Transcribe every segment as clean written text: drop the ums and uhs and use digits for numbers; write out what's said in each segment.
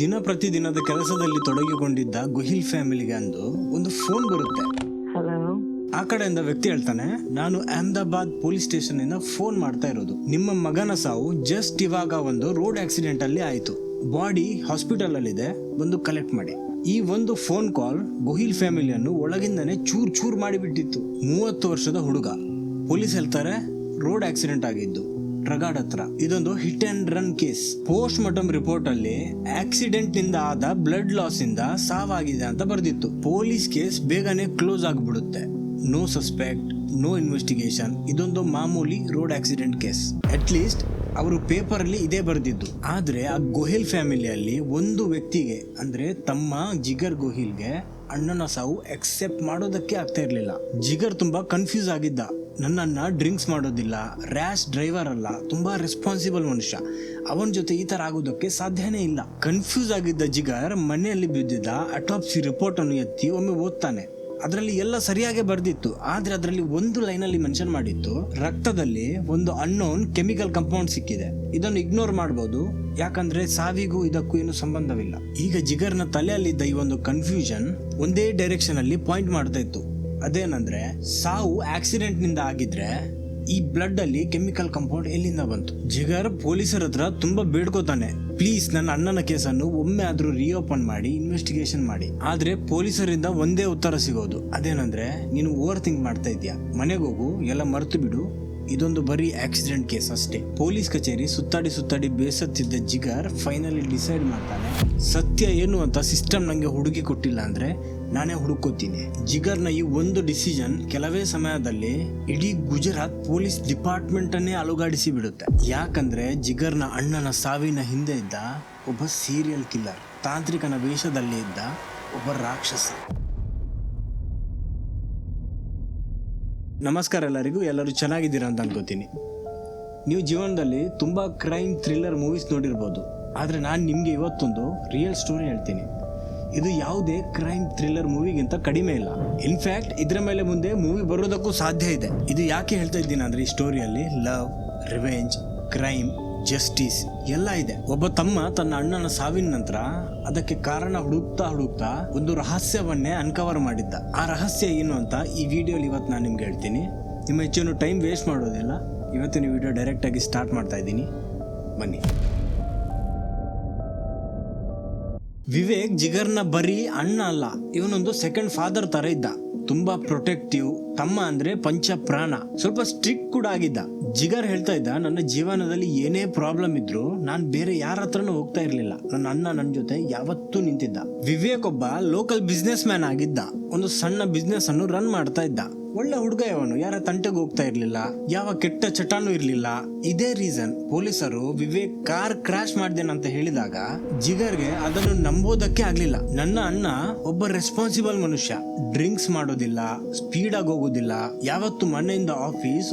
ದಿನ ಪ್ರತಿದಿನದ ಕೆಲಸದಲ್ಲಿ ತೊಡಗಿಕೊಂಡಿದ್ದ ಗುಹಿಲ್ ಫ್ಯಾಮಿಲಿಗೆ ಅಂದು ಒಂದು ಫೋನ್ ಬರುತ್ತೆ. ಆ ಕಡೆಯಿಂದ ವ್ಯಕ್ತಿ ಹೇಳ್ತಾನೆ, ನಾನು ಅಹಮದಾಬಾದ್ ಪೊಲೀಸ್ ಸ್ಟೇಷನ್ ಇಂದ ಫೋನ್ ಮಾಡ್ತಾ ಇರೋದು. ನಿಮ್ಮ ಮಗನ ಸಾವು ಜಸ್ಟ್ ಇವಾಗ ಒಂದು ರೋಡ್ ಆಕ್ಸಿಡೆಂಟ್ ಅಲ್ಲಿ ಆಯ್ತು. ಬಾಡಿ ಹಾಸ್ಪಿಟಲ್ ಅಲ್ಲಿ ಇದೆ, ಬಂದು ಕಲೆಕ್ಟ್ ಮಾಡಿ. ಈ ಒಂದು ಫೋನ್ ಕಾಲ್ ಗುಹಿಲ್ ಫ್ಯಾಮಿಲಿಯನ್ನು ಒಳಗಿಂದನೇ ಚೂರ್ ಮಾಡಿಬಿಟ್ಟಿತ್ತು. 30 ವರ್ಷದ ಹುಡುಗ. ಪೊಲೀಸ್ ಹೇಳ್ತಾರೆ ರೋಡ್ ಆಕ್ಸಿಡೆಂಟ್ ಆಗಿದ್ದು ಟ್ರಗಾಡ್ ಹತ್ರ. ಇದೊಂದು hit and run case. Post mortem report ಅಲ್ಲಿ ಆಕ್ಸಿಡೆಂಟ್ ನಿಂದ ಆದ ಬ್ಲಡ್ ಲಾಸ್ ಇಂದ ಸಾವಾಗಿದೆ ಅಂತ ಬರ್ದಿತ್ತು. ಪೊಲೀಸ್ ಕೇಸ್ ಬೇಗನೆ ಕ್ಲೋಸ್ ಆಗಿಬಿಡುತ್ತೆ. No suspect, no investigation. ಇದೊಂದು ಮಾಮೂಲಿ road accident case. At least ಅವರು ಪೇಪರ್ ಅಲ್ಲಿ ಇದೇ ಬರ್ದಿದ್ದು. ಆದ್ರೆ ಆ ಗುಹಿಲ್ ಫ್ಯಾಮಿಲಿಯಲ್ಲಿ ಒಂದು ವ್ಯಕ್ತಿಗೆ, ಅಂದ್ರೆ ತಮ್ಮ ಜಿಗರ್ ಗುಹಿಲ್ಗೆ ಅಣ್ಣನ ಸಾವು ಎಕ್ಸೆಪ್ಟ್ ಮಾಡೋದಕ್ಕೆ ಆಗ್ತಾ ಇರ್ಲಿಲ್ಲ. ಜಿಗರ್ ತುಂಬಾ ಕನ್ಫ್ಯೂಸ್ ಆಗಿದ್ದ. ನನ್ನನ್ನ ಡ್ರಿಂಕ್ಸ್ ಮಾಡೋದಿಲ್ಲ, ರ್ಯಾಶ್ ಡ್ರೈವರ್ ಅಲ್ಲ, ತುಂಬಾ ರೆಸ್ಪಾನ್ಸಿಬಲ್ ಮನುಷ್ಯ, ಅವನ ಜೊತೆ ಈ ತರ ಆಗೋದಕ್ಕೆ ಸಾಧ್ಯನೇ ಇಲ್ಲ. ಕನ್ಫ್ಯೂಸ್ ಆಗಿದ್ದ ಜಿಗರ್ ಮನೆಯಲ್ಲಿ ಬಿದ್ದಿದ್ದ ಅಟಾಪ್ಸಿ ರಿಪೋರ್ಟ್ ಅನ್ನು ಎತ್ತಿ ಒಮ್ಮೆ ಓದ್ತಾನೆ. ಅದರಲ್ಲಿ ಎಲ್ಲ ಸರಿಯಾಗಿ ಬರ್ದಿತ್ತು. ಆದ್ರೆ ಅದರಲ್ಲಿ ಒಂದು ಲೈನ್ ಅಲ್ಲಿ ಮೆನ್ಷನ್ ಮಾಡಿತ್ತು, ರಕ್ತದಲ್ಲಿ ಒಂದು ಅನ್ನೋನ್ ಕೆಮಿಕಲ್ ಕಾಂಪೌಂಡ್ ಸಿಕ್ಕಿದೆ. ಇದನ್ನು ಇಗ್ನೋರ್ ಮಾಡಬಹುದು, ಯಾಕಂದ್ರೆ ಸಾವಿಗೂ ಇದಕ್ಕೂ ಏನು ಸಂಬಂಧವಿಲ್ಲ. ಈಗ ಜಿಗರ್ನ ತಲೆಯಲ್ಲಿದ್ದ ಈ ಒಂದು ಕನ್ಫ್ಯೂಷನ್ ಒಂದೇ ಡೈರೆಕ್ಷನ್ ಅಲ್ಲಿ ಪಾಯಿಂಟ್ ಮಾಡ್ತಾ ಇತ್ತು. ಅದೇನಂದ್ರೆ, ಸಾವು ಆಕ್ಸಿಡೆಂಟ್ ನಿಂದ ಆಗಿದ್ರೆ ಈ ಬ್ಲಡ್ ಅಲ್ಲಿ ಕೆಮಿಕಲ್ ಕಾಂಪೌಂಡ್ ಎಲ್ಲಿಂದ ಬಂತು? ಜಿಗರ್ ಪೊಲೀಸರ ಹತ್ರ ತುಂಬಾ ಬೇಡ್ಕೋತಾನೆ, ಪ್ಲೀಸ್ ನನ್ನ ಅಣ್ಣನ ಕೇಸನ್ನು ಒಮ್ಮೆ ಆದ್ರೂ ರಿಓಪನ್ ಮಾಡಿ ಇನ್ವೆಸ್ಟಿಗೇಷನ್ ಮಾಡಿ. ಆದ್ರೆ ಪೊಲೀಸರಿಂದ ಒಂದೇ ಉತ್ತರ ಸಿಗೋದು, ಅದೇನಂದ್ರೆ, ನೀನು ಓವರ್ ಥಿಂಕ್ ಮಾಡ್ತಾ ಇದ್ಯಾ, ಮನೆಗೆ ಹೋಗು, ಎಲ್ಲ ಮರ್ತು ಬಿಡು, ಇದೊಂದು ಬರೀ ಆಕ್ಸಿಡೆಂಟ್ ಕೇಸ್ ಅಷ್ಟೇ. ಪೊಲೀಸ್ ಕಚೇರಿ ಸುತ್ತಾಡಿ ಬೇಸತ್ತಿದ್ದ ಜಿಗರ್ ಫೈನಲಿ ಡಿಸೈಡ್ ಮಾಡ್ತಾನೆ, ಸತ್ಯ ಏನು ಅಂತ ಸಿಸ್ಟಮ್ ನಂಗೆ ಹುಡುಗಿ ಕೊಟ್ಟಿಲ್ಲ ಅಂದ್ರೆ ನಾನೇ ಹುಡುಕೋತೀನಿ. ಜಿಗರ್ನ ಈ ಒಂದು ಡಿಸಿಷನ್ ಕೆಲವೇ ಸಮಯದಲ್ಲಿ ಇಡೀ ಗುಜರಾತ್ ಪೊಲೀಸ್ ಡಿಪಾರ್ಟ್ಮೆಂಟ್ ಅನ್ನೇ ಅಲುಗಾಡಿಸಿ ಬಿಡುತ್ತೆ. ಯಾಕಂದ್ರೆ ಜಿಗರ್ನ ಅಣ್ಣನ ಸಾವಿನ ಹಿಂದೆ ಇದ್ದ ಒಬ್ಬ ಸೀರಿಯಲ್ ಕಿಲ್ಲರ್, ತಾಂತ್ರಿಕನ ವೇಷದಲ್ಲಿ ಇದ್ದ ಒಬ್ಬ ರಾಕ್ಷಸ. ನಮಸ್ಕಾರ ಎಲ್ಲರಿಗೂ, ಎಲ್ಲರೂ ಚೆನ್ನಾಗಿದ್ದೀರಾ ಅಂತ ಅನ್ಕೋತೀನಿ. ನೀವು ಜೀವನದಲ್ಲಿ ತುಂಬಾ ಕ್ರೈಮ್ ಥ್ರಿಲ್ಲರ್ ಮೂವೀಸ್ ನೋಡಿರ್ಬೋದು, ಆದ್ರೆ ನಾನು ನಿಮ್ಗೆ ಇವತ್ತೊಂದು ರಿಯಲ್ ಸ್ಟೋರಿ ಹೇಳ್ತೀನಿ. ಇದು ಯಾವುದೇ ಕ್ರೈಮ್ ಥ್ರಿಲ್ಲರ್ ಮೂವಿಗಿಂತ ಕಡಿಮೆ ಇಲ್ಲ. ಇನ್ಫ್ಯಾಕ್ಟ್ ಇದರ ಮೇಲೆ ಮುಂದೆ ಮೂವಿ ಬರೋದಕ್ಕೂ ಸಾಧ್ಯ ಇದೆ. ಇದು ಯಾಕೆ ಹೇಳ್ತಾ ಇದ್ದೀನಿ ಅಂದ್ರೆ, ಈ ಸ್ಟೋರಿಯಲ್ಲಿ ಲವ್, ರಿವೆಂಜ್, ಕ್ರೈಮ್, ಜಸ್ಟಿಸ್ ಎಲ್ಲ ಇದೆ. ಒಬ್ಬ ತಮ್ಮ ತನ್ನ ಅಣ್ಣನ ಸಾವಿನ ನಂತರ ಅದಕ್ಕೆ ಕಾರಣ ಹುಡುಕ್ತಾ ಒಂದು ರಹಸ್ಯವನ್ನೇ ಅನ್ಕವರ್ ಮಾಡಿದ್ದ. ಆ ರಹಸ್ಯ ಏನು ಅಂತ ಈ ವಿಡಿಯೋಲಿ ಇವತ್ತು ನಾನು ನಿಮ್ಗೆ ಹೇಳ್ತೀನಿ. ನಿಮ್ಮ ಹೆಚ್ಚೇನು ಟೈಮ್ ವೇಸ್ಟ್ ಮಾಡೋದಿಲ್ಲ, ಇವತ್ತಿನ ವಿಡಿಯೋ ಡೈರೆಕ್ಟ್ ಆಗಿ ಸ್ಟಾರ್ಟ್ ಮಾಡ್ತಾ ಇದ್ದೀನಿ, ಬನ್ನಿ. ವಿವೇಕ್ ಜಿಗರ್ನ ಬರೀ ಅಣ್ಣ ಅಲ್ಲ, ಇವನೊಂದು ಸೆಕೆಂಡ್ ಫಾದರ್ ತರ ಇದ್ದ. ತುಂಬಾ ಪ್ರೊಟೆಕ್ಟಿವ್, ತಮ್ಮ ಅಂದ್ರೆ ಪಂಚ ಪ್ರಾಣ, ಸ್ವಲ್ಪ ಸ್ಟ್ರಿಕ್ಟ್ ಕೂಡ ಆಗಿದ್ದ. ಜಿಗರ್ ಹೇಳ್ತಾ ಇದ್ದ, ನನ್ನ ಜೀವನದಲ್ಲಿ ಏನೇ ಪ್ರಾಬ್ಲಮ್ ಇದ್ರು ನಾನು ಬೇರೆ ಯಾರ ಹತ್ರನೂ ಹೋಗ್ತಾ ಇರ್ಲಿಲ್ಲ, ನನ್ನ ಅಣ್ಣ ನನ್ನ ಜೊತೆ ಯಾವತ್ತೂ ನಿಂತಿದ್ದ. ವಿವೇಕ್ ಒಬ್ಬ ಲೋಕಲ್ ಬಿಸ್ನೆಸ್ ಮ್ಯಾನ್ ಆಗಿದ್ದ. ಒಂದು ಸಣ್ಣ ಬಿಸ್ನೆಸ್ ಅನ್ನು ರನ್ ಮಾಡ್ತಾ ಇದ್ದ. ಒಳ್ಳೆ ಹುಡುಗ ಇವನು, ಯಾರ ತಂಟೆಗೆ ಹೋಗ್ತಾ ಇರ್ಲಿಲ್ಲ, ಯಾವ ಕೆಟ್ಟ ಚಟಾನು ಇರ್ಲಿಲ್ಲ. ಇದೇ ರೀಸನ್ ಪೊಲೀಸರು ವಿವೇಕ್ ಕಾರ್ ಕ್ರಾಶ್ ಮಾಡ್ದೇನಂತ ಹೇಳಿದಾಗ ಜಿಗರ್ಗೆ ಅದನ್ನು ನಂಬೋದಕ್ಕೆ ಆಗ್ಲಿಲ್ಲ. ನನ್ನ ಅಣ್ಣ ಒಬ್ಬ ರೆಸ್ಪಾನ್ಸಿಬಲ್ ಮನುಷ್ಯ, ಡ್ರಿಂಕ್ಸ್ ಮಾಡೋದಿಲ್ಲ, ಸ್ಪೀಡ್ ಆಗಿ ಹೋಗೋದಿಲ್ಲ, ಯಾವತ್ತು ಮನೆಯಿಂದ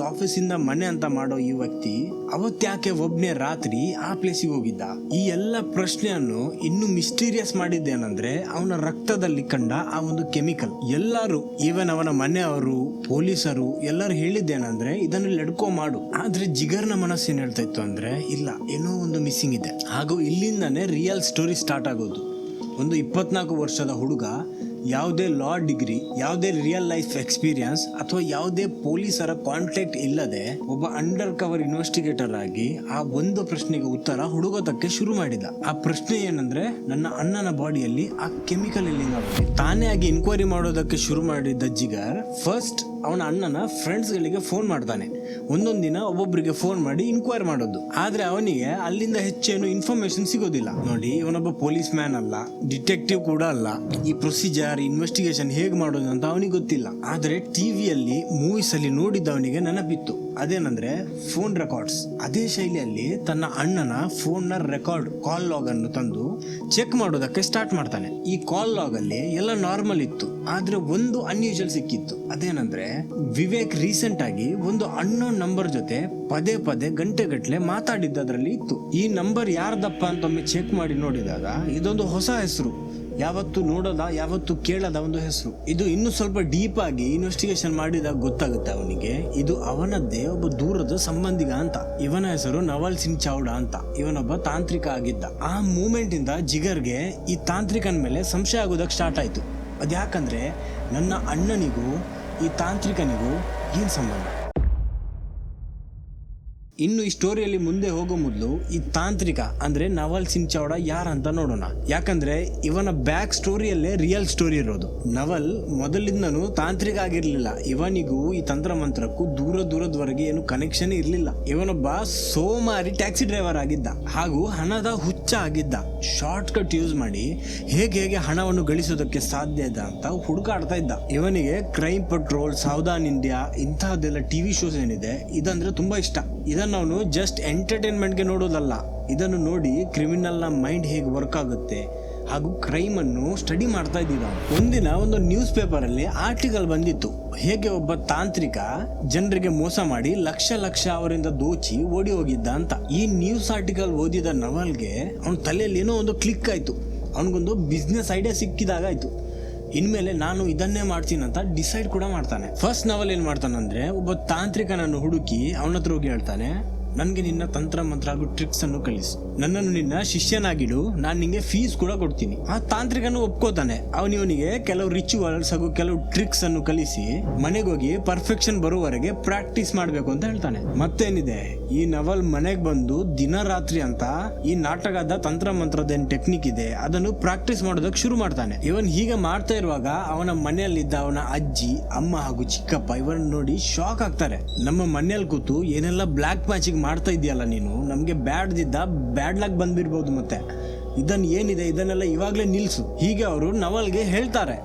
ಆಫೀಸಿಂದ ಮನೆ ಅಂತ ಮಾಡೋ ಈ ವ್ಯಕ್ತಿ ಅವತ್ತ್ಯಾಕೆ ಒಬ್ನೇ ರಾತ್ರಿ ಆ ಪ್ಲೇಸಿಗೆ ಹೋಗಿದ್ದ? ಈ ಎಲ್ಲ ಪ್ರಶ್ನೆಯನ್ನು ಇನ್ನು ಮಿಸ್ಟೀರಿಯಸ್ ಮಾಡಿದ್ದೇನಂದ್ರೆ, ಅವನ ರಕ್ತದಲ್ಲಿ ಕಂಡ ಆ ಒಂದು ಕೆಮಿಕಲ್. ಎಲ್ಲರೂ, ಈವನ್ ಅವನ ಮನೆಯವರು, ಪೊಲೀಸರು ಎಲ್ಲರೂ ಹೇಳಿದ್ದೇನಂದ್ರೆ ಇದನ್ನು ಲೆಡ್ಕೋ ಮಾಡು. ಆದ್ರೆ ಜಿಗರ್ನ ಮನಸ್ಸು ಏನ್ ಹೇಳ್ತಾ ಇತ್ತು ಅಂದ್ರೆ, ಇಲ್ಲ, ಏನೋ ಒಂದು ಮಿಸ್ಸಿಂಗ್ ಇದೆ. ಹಾಗೂ ಇಲ್ಲಿಂದಾನೇ ರಿಯಲ್ ಸ್ಟೋರಿ ಸ್ಟಾರ್ಟ್ ಆಗೋದು. ಒಂದು 24 ವರ್ಷದ ಹುಡುಗ, ಯಾವುದೇ ಲಾ ಡಿಗ್ರಿ, ಯಾವುದೇ ರಿಯಲ್ ಲೈಫ್ ಎಕ್ಸ್ಪೀರಿಯನ್ಸ್ ಅಥವಾ ಯಾವುದೇ ಪೊಲೀಸರ ಕಾಂಟ್ಯಾಕ್ಟ್ ಇಲ್ಲದೆ ಒಬ್ಬ ಅಂಡರ್ ಕವರ್ ಇನ್ವೆಸ್ಟಿಗೇಟರ್ ಆಗಿ ಆ ಒಂದು ಪ್ರಶ್ನೆಗೆ ಉತ್ತರ ಹುಡುಗೋದಕ್ಕೆ ಶುರು ಮಾಡಿದ. ಆ ಪ್ರಶ್ನೆ ಏನಂದ್ರೆ, ನನ್ನ ಅಣ್ಣನ ಬಾಡಿಯಲ್ಲಿ ಆ ಕೆಮಿಕಲ್ ಎಲ್ಲಿಂದ ಬಂದಿದೆ? ತಾನೇ ಆಗಿ ಇನ್ಕ್ವೈರಿ ಮಾಡೋದಕ್ಕೆ ಶುರು ಮಾಡಿದ್ದ ಜಿಗರ್ ಫಸ್ಟ್ ಅವನ ಅಣ್ಣನ ಫ್ರೆಂಡ್ಸ್ ಗಳಿಗೆ ಫೋನ್ ಮಾಡ್ತಾನೆ. ಒಂದೊಂದ್ ದಿನ ಒಬ್ಬೊಬ್ಬರಿಗೆ ಫೋನ್ ಮಾಡಿ ಇನ್ಕ್ವೈರ್ ಮಾಡೋದು. ಆದ್ರೆ ಅವನಿಗೆ ಅಲ್ಲಿಂದ ಹೆಚ್ಚೇನು ಇನ್ಫಾರ್ಮೇಶನ್ ಸಿಗೋದಿಲ್ಲ. ನೋಡಿ, ಇವನೊಬ್ಬ ಪೊಲೀಸ್ ಮ್ಯಾನ್ ಅಲ್ಲ, ಡಿಟೆಕ್ಟಿವ್ ಕೂಡ ಅಲ್ಲ. ಈ ಪ್ರೊಸೀಜರ್, ಇನ್ವೆಸ್ಟಿಗೇಷನ್ ಹೇಗ್ ಮಾಡೋದು ಅಂತ ಅವನಿಗೆ ಗೊತ್ತಿಲ್ಲ. ಆದ್ರೆ ಟಿವಿಯಲ್ಲಿ, ಮೂವೀಸ್ ಅಲ್ಲಿ ನೋಡಿದ್ದವನಿಗೆ ನೆನಪಿತ್ತು. ಅದೇನಂದ್ರೆ ಫೋನ್ ರೆಕಾರ್ಡ್ಸ್. ಅದೇ ಶೈಲಿಯಲ್ಲಿ ತನ್ನ ಅಣ್ಣನ ಫೋನ್ ನ ರೆಕಾರ್ಡ್, ಕಾಲ್ ಲಾಗ್ ಅನ್ನು ತಂದು ಚೆಕ್ ಮಾಡೋದಕ್ಕೆ ಸ್ಟಾರ್ಟ್ ಮಾಡ್ತಾನೆ. ಈ ಕಾಲ್ ಲಾಗ್ ಅಲ್ಲಿ ಎಲ್ಲ ನಾರ್ಮಲ್ ಇತ್ತು, ಆದ್ರೆ ಒಂದು ಅನ್ಯೂಜುವಲ್ ಸಿಕ್ಕಿತ್ತು. ಅದೇನಂದ್ರೆ, ವಿವೇಕ್ ರೀಸೆಂಟ್ ಆಗಿ ಒಂದು ಅನ್ನೋನ್ ನಂಬರ್ ಜೊತೆ ಪದೇ ಗಂಟೆಗಟ್ಲೆ ಮಾತಾಡಿದ್ದದ್ರಲ್ಲಿ ಇತ್ತು. ಈ ನಂಬರ್ ಯಾರ್ದಪ್ಪ ಅಂತ ಒಮ್ಮೆ ಚೆಕ್ ಮಾಡಿ ನೋಡಿದಾಗ ಇದೊಂದು ಹೊಸ ಹೆಸರು. ಯಾವತ್ತು ನೋಡೋದ, ಯಾವತ್ತು ಕೇಳದ ಒಂದು ಹೆಸರು. ಇದು ಇನ್ನು ಸ್ವಲ್ಪ ಡೀಪ್ ಆಗಿ ಇನ್ವೆಸ್ಟಿಗೇಷನ್ ಮಾಡಿದಾಗ ಗೊತ್ತಾಗುತ್ತೆ ಅವನಿಗೆ ಇದು ಅವನದ್ದೇ ಒಬ್ಬ ದೂರದ ಸಂಬಂಧಿಗ ಅಂತ. ಇವನ ಹೆಸರು ನವಲ್ ಸಿಂಗ್ ಚಾವ್ಡಾ ಅಂತ. ಇವನೊಬ್ಬ ತಾಂತ್ರಿಕ ಆಗಿದ್ದ. ಆ ಮೂಮೆಂಟ್ ಇಂದ ಜಿಗರ್ಗೆ ಈ ತಾಂತ್ರಿಕನ ಮೇಲೆ ಸಂಶಯ ಆಗೋದಕ್ಕೆ ಸ್ಟಾರ್ಟ್ ಆಯ್ತು. ಅದ್ಯಾಕಂದ್ರೆ ನನ್ನ ಅಣ್ಣನಿಗೂ ಈ ತಾಂತ್ರಿಕನಿಗೂ ಏನ್ ಸಂಬಂಧ? ಇನ್ನು ಈ ಸ್ಟೋರಿಯಲ್ಲಿ ಮುಂದೆ ಹೋಗೋ ಮೊದಲು ಈ ತಾಂತ್ರಿಕ ಅಂದ್ರೆ ನವಲ್ ಸಿಂಗ್ ಚಾವ್ಡಾ ಯಾರಂತ ನೋಡೋಣ. ಯಾಕಂದ್ರೆ ಇವನ ಬ್ಯಾಕ್ ಸ್ಟೋರಿಯಲ್ಲೇ ರಿಯಲ್ ಸ್ಟೋರಿ ಇರೋದು. ನವಲ್ ಮೊದಲಿಂದನೂ ತಾಂತ್ರಿಕ ಆಗಿರ್ಲಿಲ್ಲ. ಇವನಿಗೂ ಈ ತಂತ್ರ ಮಂತ್ರಕ್ಕೂ ದೂರದವರೆಗೆ ಏನು ಕನೆಕ್ಷನ್ ಇರ್ಲಿಲ್ಲ. ಇವನೊಬ್ಬ ಸೋಮಾರಿ ಟ್ಯಾಕ್ಸಿ ಡ್ರೈವರ್ ಆಗಿದ್ದ ಹಾಗೂ ಹಣದ ಹುಚ್ಚ ಆಗಿದ್ದ. ಶಾರ್ಟ್ ಕಟ್ ಯೂಸ್ ಮಾಡಿ ಹೇಗೆ ಹಣವನ್ನು ಗಳಿಸೋದಕ್ಕೆ ಸಾಧ್ಯ ಇದೆ ಅಂತ ಹುಡುಕಾಡ್ತಾ ಇದ್ದ. ಇವನಿಗೆ ಕ್ರೈಮ್ ಪೆಟ್ರೋಲ್, ಸಾವಧಾನ್ ಇಂಡಿಯಾ ಇಂತಹದ್ದೆಲ್ಲ ಟಿವಿ ಶೋಸ್ ಏನಿದೆ ಇದಂದ್ರೆ ತುಂಬಾ ಇಷ್ಟ. ಇದನ್ನು ಅವನು ಜಸ್ಟ್ ಎಂಟರ್ಟೈನ್ಮೆಂಟ್ಗೆ ನೋಡೋದಲ್ಲ, ಇದನ್ನು ನೋಡಿ ಕ್ರಿಮಿನಲ್ ನ ಮೈಂಡ್ ಹೇಗೆ ವರ್ಕ್ ಆಗುತ್ತೆ ಹಾಗೂ ಕ್ರೈಮ್ ಅನ್ನು ಸ್ಟಡಿ ಮಾಡ್ತಾ ಇದ್ದಿದ್ದ. ಒಂದಿನ ಒಂದು ನ್ಯೂಸ್ ಪೇಪರ್ ಅಲ್ಲಿ ಆರ್ಟಿಕಲ್ ಬಂದಿತ್ತು, ಹೇಗೆ ಒಬ್ಬ ತಾಂತ್ರಿಕ ಜನರಿಗೆ ಮೋಸ ಮಾಡಿ ಲಕ್ಷ ಅವರಿಂದ ದೋಚಿ ಓಡಿ ಹೋಗಿದ್ದ ಅಂತ. ಈ ನ್ಯೂಸ್ ಆರ್ಟಿಕಲ್ ಓದಿದ ನವಲ್ಗೆ ಅವನ ತಲೆಯಲ್ಲಿ ಏನೋ ಒಂದು ಕ್ಲಿಕ್ ಆಯ್ತು. ಅವನಿಗೊಂದು ಬಿಸ್ನೆಸ್ ಐಡಿಯಾ ಸಿಕ್ಕಿದಾಗಾಯ್ತು. ಇನ್ಮೇಲೆ ನಾನು ಇದನ್ನೇ ಮಾಡ್ತೀನಿ ಅಂತ ಡಿಸೈಡ್ ಕೂಡ ಮಾಡ್ತಾನೆ. ಫಸ್ಟ್ ನವಲ್ ಏನ್ ಮಾಡ್ತಾನಂದ್ರೆ ಒಬ್ಬ ತಾಂತ್ರಿಕನನ್ನು ಹುಡುಕಿ ಅವನ ಹತ್ರ ಹೋಗಿ ಹೇಳ್ತಾನೆ, ನನ್ಗೆ ನಿನ್ನ ತಂತ್ರ ಮಂತ್ರ ಹಾಗೂ ಟ್ರಿಕ್ಸ್ ಅನ್ನು ಕಲಿಸು, ನನ್ನನ್ನು ನಿನ್ನ ಶಿಷ್ಯನಾಗಿಡು, ನಾನು ನಿಂಗೆ ಫೀಸ್ ಕೂಡ ಕೊಡ್ತೀನಿ. ಆ ತಾಂತ್ರಿಕನು ಒಪ್ಕೋತಾನೆ. ಅವನಿಗೆ ಕೆಲವು ರಿಚುವಲ್ಸ್ ಹಾಗೂ ಕೆಲವು ಟ್ರಿಕ್ಸ್ ಅನ್ನು ಕಲಿಸಿ ಮನೆಗೆ ಹೋಗಿ ಪರ್ಫೆಕ್ಷನ್ ಬರುವವರೆಗೆ ಪ್ರಾಕ್ಟೀಸ್ ಮಾಡ್ಬೇಕು ಅಂತ ಹೇಳ್ತಾನೆ. ಮತ್ತೇನಿದೆ, ಈ ನವಲ್ ಮನೆಗೆ ಬಂದು ದಿನ ರಾತ್ರಿ ಅಂತ ಈ ನಾಟಕದ ತಂತ್ರ ಮಂತ್ರದ ಏನ್ ಟೆಕ್ನಿಕ್ ಇದೆ ಅದನ್ನು ಪ್ರಾಕ್ಟೀಸ್ ಮಾಡೋದಕ್ಕೆ ಶುರು ಮಾಡ್ತಾನೆ. ಇವನ್ ಹೀಗೆ ಮಾಡ್ತಾ ಇರುವಾಗ ಅವನ ಮನೆಯಲ್ಲಿದ್ದ ಅವನ ಅಜ್ಜಿ, ಅಮ್ಮ ಹಾಗೂ ಚಿಕ್ಕಪ್ಪ ಇವನ್ ನೋಡಿ ಶಾಕ್ ಆಗ್ತಾರೆ. ನಮ್ಮ ಮನೆಯಲ್ಲಿ ಕೂತು ಏನೆಲ್ಲ ಬ್ಲಾಕ್ ಮ್ಯಾಚಿಂಗ್ ಮಾಡ್ತಾ ಇದೆಯಲ್ಲ ನೀನು, ನಮ್ಗೆ ಬ್ಯಾಡ್ ಲಕ್ ಬಂದ್ಬಿರ್ಬೋದು, ಮತ್ತೆ ಏನಿದೆ ಇದನ್ನೆಲ್ಲ ಇವಾಗ್ಲೇ ನಿಲ್ಸು, ಹೀಗೆ ಅವರು ನವಲ್ಗೆ ಹೇಳ್ತಾರೆ.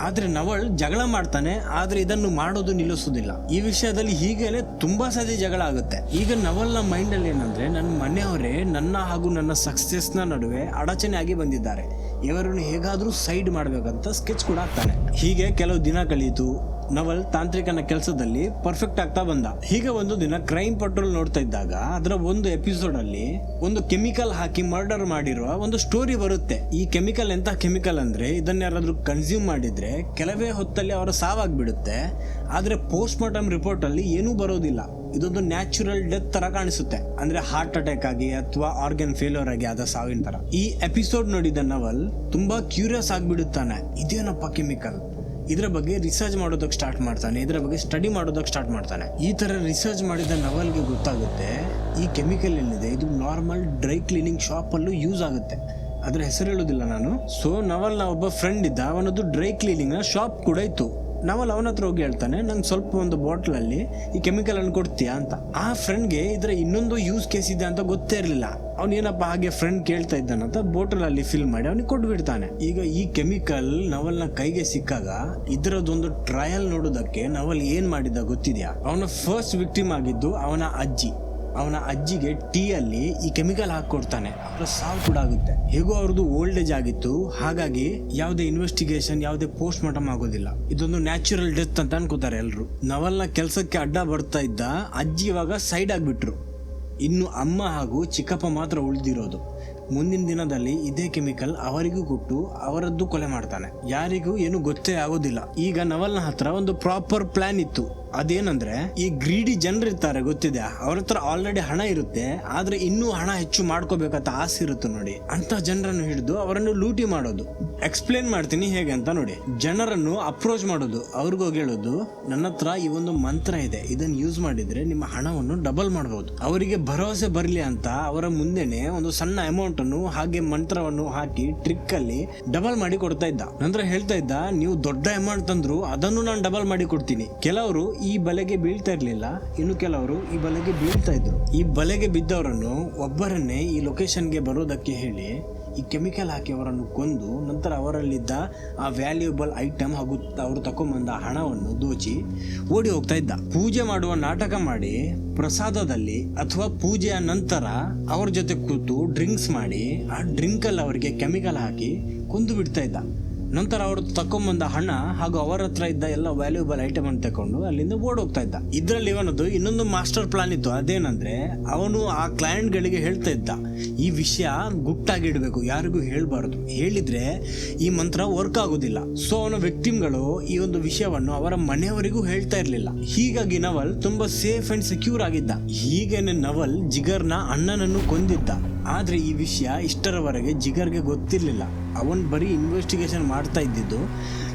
ಆದ್ರೆ ನವಲ್ ಜಗಳ ಮಾಡ್ತಾನೆ, ಆದ್ರೆ ಇದನ್ನು ಮಾಡೋದು ನಿಲ್ಲಿಸೋದಿಲ್ಲ. ಈ ವಿಷಯದಲ್ಲಿ ಹೀಗೇನೆ ತುಂಬಾ ಸತಿ ಜಗಳ ಆಗುತ್ತೆ. ಈಗ ನವಲ್ನ ಮೈಂಡ್ ಅಲ್ಲಿ ಏನಂದ್ರೆ, ನನ್ನ ಮನೆಯವರೇ ನನ್ನ ಹಾಗೂ ನನ್ನ ಸಕ್ಸೆಸ್ ನ ನಡುವೆ ಅಡಚಣೆ ಆಗಿ ಬಂದಿದ್ದಾರೆ, ಇವರನ್ನು ಹೇಗಾದ್ರೂ ಸೈಡ್ ಮಾಡ್ಬೇಕಂತ ಸ್ಕೆಚ್ ಕೂಡ ಆಗ್ತಾನೆ. ಹೀಗೆ ಕೆಲವು ದಿನ ಕಳೀತು. ನವಲ್ ತಾಂತ್ರಿಕನ ಕೆಲಸದಲ್ಲಿ ಪರ್ಫೆಕ್ಟ್ ಆಗ್ತಾ ಬಂದ. ಹೀಗೆ ಒಂದು ದಿನ ಕ್ರೈಮ್ ಪೆಟ್ರೋಲ್ ನೋಡ್ತಾ ಇದ್ದಾಗ ಅದರ ಒಂದು ಎಪಿಸೋಡ್ ಅಲ್ಲಿ ಒಂದು ಕೆಮಿಕಲ್ ಹಾಕಿ ಮರ್ಡರ್ ಮಾಡಿರುವ ಒಂದು ಸ್ಟೋರಿ ಬರುತ್ತೆ. ಈ ಕೆಮಿಕಲ್ ಎಂತ ಕೆಮಿಕಲ್ ಅಂದ್ರೆ, ಇದನ್ನ ಯಾರಾದ್ರೂ ಕನ್ಸ್ಯೂಮ್ ಮಾಡಿದ್ರೆ ಕೆಲವೇ ಹೊತ್ತಲ್ಲಿ ಅವರ ಸಾವಾಗ್ಬಿಡುತ್ತೆ. ಆದ್ರೆ ಪೋಸ್ಟ್ ಮಾರ್ಟಮ್ ರಿಪೋರ್ಟ್ ಅಲ್ಲಿ ಏನೂ ಬರೋದಿಲ್ಲ. ಇದೊಂದು ನ್ಯಾಚುರಲ್ ಡೆತ್ ತರ ಕಾಣಿಸುತ್ತೆ, ಅಂದ್ರೆ ಹಾರ್ಟ್ ಅಟ್ಯಾಕ್ ಆಗಿ ಅಥವಾ ಆರ್ಗನ್ ಫೇಲ್ಯೂರ್ ಆಗಿ ಆದ ಸಾವಿನ ತರ. ಈ ಎಪಿಸೋಡ್ ನೋಡಿದ ನವಲ್ ತುಂಬಾ ಕ್ಯೂರಿಯಸ್ ಆಗ್ಬಿಡುತ್ತಾನೆ, ಇದೇನಪ್ಪ ಕೆಮಿಕಲ್, ಇದರ ಬಗ್ಗೆ ರಿಸರ್ಚ್ ಮಾಡೋದಕ್ಕೆ ಸ್ಟಾರ್ಟ್ ಮಾಡ್ತಾನೆ, ಇದರ ಬಗ್ಗೆ ಸ್ಟಡಿ ಮಾಡೋದಕ್ಕೆ ಸ್ಟಾರ್ಟ್ ಮಾಡ್ತಾನೆ. ಈ ತರ ರಿಸರ್ಚ್ ಮಾಡಿದ ನವಲ್ಗೆ ಗೊತ್ತಾಗುತ್ತೆ ಈ ಕೆಮಿಕಲ್ ಏನಿದೆ ಇದು ನಾರ್ಮಲ್ ಡ್ರೈ ಕ್ಲೀನಿಂಗ್ ಶಾಪ್ ಅಲ್ಲೂ ಯೂಸ್ ಆಗುತ್ತೆ. ಅದ್ರ ಹೆಸರು ಹೇಳೋದಿಲ್ಲ ನಾನು. ಸೊ ನವಲ್ನ ಒಬ್ಬ ಫ್ರೆಂಡ್ ಇದ್ದ, ಅವನದ್ದು ಡ್ರೈ ಕ್ಲೀನಿಂಗ್ ನ ಶಾಪ್ ಕೂಡ ಇತ್ತು. ನವಲ್ ಅವನ ಹತ್ರ ಹೋಗಿ ಹೇಳ್ತಾನೆ, ನಂಗೆ ಸ್ವಲ್ಪ ಒಂದು ಬಾಟಲ್ ಅಲ್ಲಿ ಈ ಕೆಮಿಕಲ್ ಅನ್ನು ಕೊಡ್ತೀಯಾ ಅಂತ. ಆ ಫ್ರೆಂಡ್ಗೆ ಇದರ ಇನ್ನೊಂದು ಯೂಸ್ ಕೇಸ್ ಇದೆ ಅಂತ ಗೊತ್ತೇ ಇರಲಿಲ್ಲ. ಅವನೇನಪ್ಪ ಹಾಗೆ ಫ್ರೆಂಡ್ ಕೇಳ್ತಾ ಇದ್ದಾನಂತ ಬಾಟಲ್ ಅಲ್ಲಿ ಫಿಲ್ ಮಾಡಿ ಅವನಿಗೆ ಕೊಟ್ಬಿಡ್ತಾನೆ. ಈಗ ಈ ಕೆಮಿಕಲ್ ನವಲ್ನ ಕೈಗೆ ಸಿಕ್ಕಾಗ ಇದರದೊಂದು ಟ್ರಯಲ್ ನೋಡೋದಕ್ಕೆ ನವಲ್ ಏನ್ ಮಾಡಿದ ಗೊತ್ತಿದ್ಯಾ? ಅವನ ಫಸ್ಟ್ ವಿಕ್ಟಿಮ್ ಆಗಿದ್ದು ಅವನ ಅಜ್ಜಿ. ಅವನ ಅಜ್ಜಿಗೆ ಟೀ ಅಲ್ಲಿ ಈ ಕೆಮಿಕಲ್ ಹಾಕೊಡ್ತಾನೆ. ಅವರ ಸಾವು ಕೂಡ ಆಗುತ್ತೆ. ಹೇಗೋ ಅವ್ರದ್ದು ಓಲ್ಡ್ ಏಜ್ ಆಗಿತ್ತು, ಹಾಗಾಗಿ ಯಾವುದೇ ಇನ್ವೆಸ್ಟಿಗೇಷನ್, ಯಾವುದೇ ಪೋಸ್ಟ್ ಮಾರ್ಟಮ್ ಆಗೋದಿಲ್ಲ. ಇದೊಂದು ನ್ಯಾಚುರಲ್ ಡೆತ್ ಅಂತ ಅನ್ಕೋತಾರೆ ಎಲ್ರು. ನವಲ್ನ ಕೆಲಸಕ್ಕೆ ಅಡ್ಡ ಬರ್ತಾ ಇದ್ದ ಅಜ್ಜಿ ಇವಾಗ ಸೈಡ್ ಆಗ್ಬಿಟ್ರು. ಇನ್ನು ಅಮ್ಮ ಹಾಗೂ ಚಿಕ್ಕಪ್ಪ ಮಾತ್ರ ಉಳಿದಿರೋದು. ಮುಂದಿನ ದಿನದಲ್ಲಿ ಇದೇ ಕೆಮಿಕಲ್ ಅವರಿಗೂ ಕೊಟ್ಟು ಅವರದ್ದು ಕೊಲೆ ಮಾಡ್ತಾನೆ. ಯಾರಿಗೂ ಏನು ಗೊತ್ತೇ ಆಗೋದಿಲ್ಲ. ಈಗ ನವಲ್ನ ಹತ್ರ ಒಂದು ಪ್ರಾಪರ್ ಪ್ಲಾನ್ ಇತ್ತು. ಅದೇನಂದ್ರೆ, ಈ ಗ್ರೀಡಿ ಜನರು ಇರ್ತಾರೆ ಗೊತ್ತಿದೆ, ಅವ್ರ ಹತ್ರ ಆಲ್ರೆಡಿ ಹಣ ಇರುತ್ತೆ, ಆದ್ರೆ ಇನ್ನೂ ಹಣ ಹೆಚ್ಚು ಮಾಡ್ಕೋಬೇಕಂತ ಆಸೆ ಇರುತ್ತೆ ನೋಡಿ, ಅಂತ ಜನರನ್ನು ಹಿಡಿದು ಅವರನ್ನು ಲೂಟಿ ಮಾಡೋದು. ಎಕ್ಸ್ಪ್ಲೇನ್ ಮಾಡ್ತೀನಿ ಹೇಗೆ ಅಂತ ನೋಡಿ. ಜನರನ್ನು ಅಪ್ರೋಚ್ ಮಾಡೋದು, ಅವ್ರಿಗೋಗಿ ಹೇಳೋದು, ನನ್ನ ಹತ್ರ ಈ ಒಂದು ಮಂತ್ರ ಇದೆ, ಇದನ್ನ ಯೂಸ್ ಮಾಡಿದ್ರೆ ನಿಮ್ಮ ಹಣವನ್ನು ಡಬಲ್ ಮಾಡಬಹುದು. ಅವರಿಗೆ ಭರವಸೆ ಬರಲಿ ಅಂತ ಅವರ ಮುಂದೆನೆ ಒಂದು ಸಣ್ಣ ಅಮೌಂಟ್ ಅನ್ನು ಹಾಗೆ ಮಂತ್ರವನ್ನು ಹಾಕಿ ಟ್ರಿಕ್ ಅಲ್ಲಿ ಡಬಲ್ ಮಾಡಿ ಕೊಡ್ತಾ ಇದ್ದ. ನಂತರ ಹೇಳ್ತಾ ಇದ್ದ, ನೀವು ದೊಡ್ಡ ಅಮೌಂಟ್ ತಂದ್ರು ಅದನ್ನು ನಾನು ಡಬಲ್ ಮಾಡಿ ಕೊಡ್ತೀನಿ. ಕೆಲವರು ಈ ಬಲೆಗೆ ಬೀಳ್ತಾ ಇರ್ಲಿಲ್ಲ, ಇನ್ನು ಕೆಲವರು ಈ ಬಲೆಗೆ ಬೀಳ್ತಾ ಇದ್ರು. ಈ ಬಲೆಗೆ ಬಿದ್ದವರನ್ನು ಒಬ್ಬರನ್ನೇ ಈ ಲೊಕೇಶನ್ಗೆ ಬರೋದಕ್ಕೆ ಹೇಳಿ ಈ ಕೆಮಿಕಲ್ ಹಾಕಿ ಅವರನ್ನು ಕೊಂದು ನಂತರ ಅವರಲ್ಲಿದ್ದ ಆ ವ್ಯಾಲ್ಯೂಬಲ್ ಐಟಮ್ ಹಾಗೂ ಅವರು ತಕೊಂಡ್ಬಂದ ಹಣವನ್ನು ದೋಚಿ ಓಡಿ ಹೋಗ್ತಾ ಇದ್ದ. ಪೂಜೆ ಮಾಡುವ ನಾಟಕ ಮಾಡಿ ಪ್ರಸಾದದಲ್ಲಿ ಅಥವಾ ಪೂಜೆಯ ನಂತರ ಅವ್ರ ಜೊತೆ ಕೂತು ಡ್ರಿಂಕ್ಸ್ ಮಾಡಿ ಆ ಡ್ರಿಂಕ್ ಅಲ್ಲಿ ಅವರಿಗೆ ಕೆಮಿಕಲ್ ಹಾಕಿ ಕೊಂದು ಬಿಡ್ತಾ ಇದ್ದ. ನಂತರ ಅವರು ತಕೊಂಬಂದ ಹಣ ಹಾಗೂ ಅವರ ಹತ್ರ ಇದ್ದ ಎಲ್ಲ ವ್ಯಾಲ್ಯೂಬಲ್ ಐಟಮ್ ಅನ್ನು ತಕೊಂಡು ಅಲ್ಲಿಂದ ಓಡೋಗ್ತಾ ಇದ್ದ. ಇದ್ರಲ್ಲಿ ಇವನದು ಇನ್ನೊಂದು ಮಾಸ್ಟರ್ ಪ್ಲಾನ್ ಇತ್ತು. ಅದೇನಂದ್ರೆ ಅವನು ಆ ಕ್ಲೈಂಟ್ ಗಳಿಗೆ ಹೇಳ್ತಾ ಇದ್ದ, ಈ ವಿಷಯ ಗುಟ್ಟಾಗಿಡ್ಬೇಕು, ಯಾರಿಗೂ ಹೇಳ್ಬಾರ್ದು, ಹೇಳಿದ್ರೆ ಈ ಮಂತ್ರ ವರ್ಕ್ ಆಗುದಿಲ್ಲ. ಸೊ ಅವನ ವಿಕ್ಟಿಮ್ಗಳು ಈ ಒಂದು ವಿಷಯವನ್ನು ಅವರ ಮನೆಯವರಿಗೂ ಹೇಳ್ತಾ ಇರ್ಲಿಲ್ಲ. ಹೀಗಾಗಿ ನವಲ್ ತುಂಬಾ ಸೇಫ್ ಅಂಡ್ ಸೆಕ್ಯೂರ್ ಆಗಿದ್ದ. ಹೀಗೇನೆ ನವಲ್ ಜಿಗರ್ನ ಅಣ್ಣನನ್ನು ಕೊಂದಿದ್ದ. ಆದ್ರೆ ಈ ವಿಷಯ ಇಷ್ಟರವರೆಗೆ ಜಿಗರ್ಗೆ ಗೊತ್ತಿರ್ಲಿಲ್ಲ. ಅವನ್ ಬರೀ ಇನ್ವೆಸ್ಟಿಗೇಷನ್ ಮಾಡ್ತಾ ಇದ್ದಿದ್ದು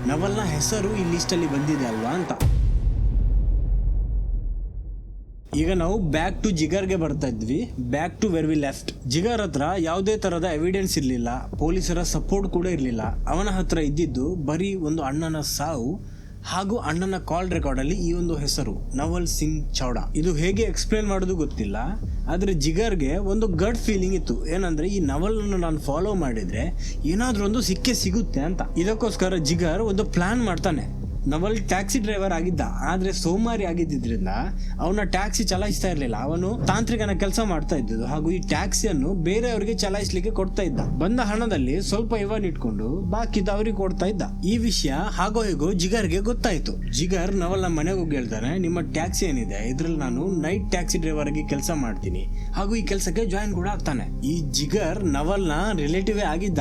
ನವಲ್ನ ಹೆಸರು ಈ ಲಿಸ್ಟ್ ಅಲ್ಲಿ ಬಂದಿದೆ ಅಲ್ವಾ ಅಂತ. ಈಗ ನಾವು ಬ್ಯಾಕ್ ಟು ಜಿಗರ್ಗೆ ಬರ್ತಾ ಇದ್ವಿ. Back to where we left. Jigar ಹತ್ರ ಯಾವುದೇ ತರದ ಎವಿಡೆನ್ಸ್ ಇರ್ಲಿಲ್ಲ, ಪೊಲೀಸರ ಸಪೋರ್ಟ್ ಕೂಡ ಇರ್ಲಿಲ್ಲ. ಅವನ ಹತ್ರ ಇದ್ದಿದ್ದು ಬರೀ ಒಂದು ಅಣ್ಣನ ಸಾವು ಹಾಗೂ ಅಣ್ಣನ ಕಾಲ್ ರೆಕಾರ್ಡ್ ಅಲ್ಲಿ ಈ ಒಂದು ಹೆಸರು ನವಲ್ ಸಿಂಗ್ ಚೌಡಾ. ಇದು ಹೇಗೆ ಎಕ್ಸ್ಪ್ಲೇನ್ ಮಾಡೋದು ಗೊತ್ತಿಲ್ಲ, ಆದ್ರೆ ಜಿಗರ್ಗೆ ಒಂದು ಗಡ್ ಫೀಲಿಂಗ್ ಇತ್ತು. ಏನಂದ್ರೆ ಈ ನವಲ್ ನಾನು ಫಾಲೋ ಮಾಡಿದ್ರೆ ಏನಾದ್ರೂ ಒಂದು ಸಿಕ್ಕೇ ಸಿಗುತ್ತೆ ಅಂತ. ಇದಕ್ಕೋಸ್ಕರ ಜಿಗರ್ ಒಂದು ಪ್ಲಾನ್ ಮಾಡ್ತಾನೆ. ನವಲ್ ಟ್ಯಾಕ್ಸಿ ಡ್ರೈವರ್ ಆಗಿದ್ದ, ಆದ್ರೆ ಸೋಮಾರಿ ಆಗಿದ್ದರಿಂದ ಅವನ ಟ್ಯಾಕ್ಸಿ ಚಲಾಯಿಸ್ತಾ ಇರ್ಲಿಲ್ಲ. ಅವನು ತಾಂತ್ರಿಕನ ಕೆಲಸ ಮಾಡ್ತಾ ಇದ್ದು ಹಾಗೂ ಈ ಟ್ಯಾಕ್ಸಿಯನ್ನು ಬೇರೆಯವರಿಗೆ ಚಲಾಯಿಸ್ಲಿಕ್ಕೆ ಕೊಡ್ತಾ ಇದ್ದ. ಬಂದ ಹಣದಲ್ಲಿ ಸ್ವಲ್ಪ ಇವನ್ ಇಟ್ಕೊಂಡು ಬಾಕಿದ ಅವ್ರಿಗೆ ಕೊಡ್ತಾ ಇದ್ದ. ಈ ವಿಷಯ ಹಾಗೋ ಹೇಗೋ ಜಿಗರ್ಗೆ ಗೊತ್ತಾಯ್ತು. ಜಿಗರ್ ನವಲ್ನ ಮನೆಗೆ ಹೋಗಿ ಹೇಳ್ತಾನೆ, ನಿಮ್ಮ ಟ್ಯಾಕ್ಸಿ ಏನಿದೆ ಇದ್ರಲ್ಲಿ ನಾನು ನೈಟ್ ಟ್ಯಾಕ್ಸಿ ಡ್ರೈವರ್ ಆಗಿ ಕೆಲಸ ಮಾಡ್ತೀನಿ ಹಾಗೂ ಈ ಕೆಲಸಕ್ಕೆ ಜಾಯಿನ್ ಕೂಡ ಆಗ್ತಾನೆ. ಈ ಜಿಗರ್ ನವಲ್ನ ರಿಲೇಟಿವೇ ಆಗಿದ್ದ,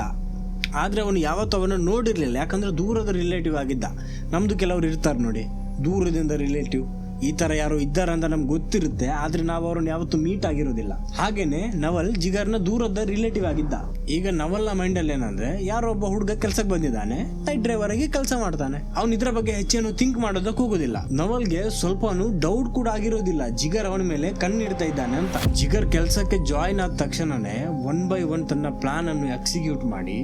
ಆದ್ರೆ ಅವನು ಯಾವತ್ತೂ ಅವನು ನೋಡಿರ್ಲಿಲ್ಲ. ಯಾಕಂದ್ರೆ ದೂರದ ರಿಲೇಟಿವ್ ಆಗಿದ್ದ. ನಮ್ದು ಕೆಲವ್ರು ಇರ್ತಾರೆ ನೋಡಿ, ದೂರದಿಂದ ರಿಲೇಟಿವ್, ಈ ತರ ಯಾರೋ ಇದ್ದಾರಂತ ನಮ್ಗೆ ಗೊತ್ತಿರುತ್ತೆ, ಆದ್ರೆ ನಾವು ಅವ್ರನ್ನ ಯಾವತ್ತೂ ಮೀಟ್ ಆಗಿರೋದಿಲ್ಲ. ಹಾಗೇನೆ ನವಲ್ ಜಿಗರ್ನ ದೂರದ ರಿಲೇಟಿವ್ ಆಗಿದ್ದ. ಈಗ ನವಲ್ನ ಮೈಂಡ್ ಅಲ್ಲಿ ಏನಂದ್ರೆ, ಯಾರೋ ಒಬ್ಬ ಹುಡುಗ ಕೆಲ್ಸಕ್ಕೆ ಬಂದಿದ್ದಾನೆ, ನೈಟ್ ಡ್ರೈವರ್ ಆಗಿ ಕೆಲಸ ಮಾಡ್ತಾನೆ, ಅವ್ನ ಇದ್ರ ಬಗ್ಗೆ ಹೆಚ್ಚೇನು ಥಿಂಕ್ ಮಾಡೋದಕ್ಕೆ ಹೋಗೋದಿಲ್ಲ. ನವಲ್ಗೆ ಸ್ವಲ್ಪನು ಡೌಟ್ ಕೂಡ ಆಗಿರೋದಿಲ್ಲ ಜಿಗರ್ ಅವನ ಮೇಲೆ ಕಣ್ಣಿಡ್ತಾ ಇದ್ದಾನೆ ಅಂತ. ಜಿಗರ್ ಕೆಲಸಕ್ಕೆ ಜಾಯಿನ್ ಆದ ತಕ್ಷಣನೇ 1 by 1 ತನ್ನ ಪ್ಲಾನ್ ಅನ್ನು ಎಕ್ಸಿಕ್ಯೂಟ್ ಮಾಡಿ